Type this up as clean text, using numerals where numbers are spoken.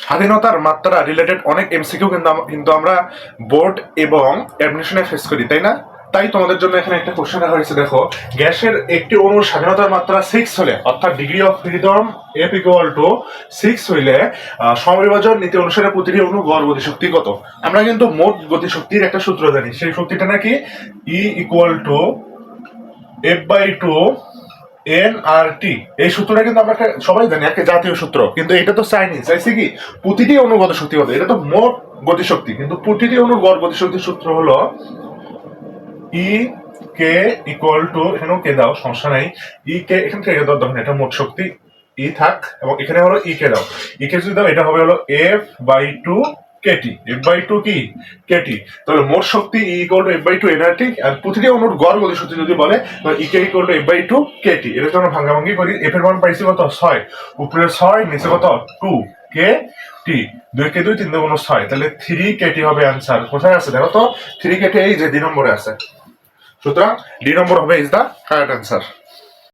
স্বাধীনতার মাত্রা রিলেটেড অনেক এমসিকিউ কিন্তু আমরা বোর্ড এবং অ্যাডমিশনে ফেস করি, তাই না? তাই তোমাদের জন্য এখানে একটা কোশ্চেন রাখা হয়েছে। দেখো, গ্যাসের একটি অণুর স্বাধীনতার মাত্রা 6 হলে, অর্থাৎ degree of freedom F equal to 6 হইলে সমবিভাজন নীতি অনুসারে প্রতিটি অণু গড় গতিশক্তি কত? আমরা কিন্তু মোট গতিশক্তির একটা সূত্র জানি, সেই শক্তিটা নাকি E equal to F/2 NRT। এই সূত্রটা কিন্তু আমরা সবাই জানি, একটা জাতীয় সূত্র, কিন্তু এটা তো চাইছে কি প্রতিটি অণুর গতিশক্তি কত। এটা তো মোট গতিশক্তি, কিন্তু প্রতিটি অণুর গড় গতিশক্তির সূত্র হলো ই কে ইকুয়াল টু, এখানেও কে দাও সমস্যা নাই, ই কে এখান থেকে দাও, দেখুন এটা মোট শক্তি ই থাক, এবং এখানে হলো ই কে দাও, ই কে যদি দাও এটা হবে হলো F/2 কেটি। F/2 কি কেটি, তাহলে মোট শক্তি E equal to F/2 NRT, আর প্রতিটি অণুর গড় গতিশক্তি যদি বলে তাহলে ই কে ইকুয়াল টু F/2 কেটি। এটা যদি আমরা ভাঙাভাঙি করি, এফ এর মান পাইছি কত 6, উপরে 6 নিচে কত 2 কে টি, 2 কে 2 3 2 6, তাহলে 3 কেটি হবে आंसर। কোথায় আছে দেখো তো, 3 কেটি এই যে 2 নম্বরে আছে, সুতরাং ডি নম্বর হবে ইজ দা কারেক্ট অ্যান্সার।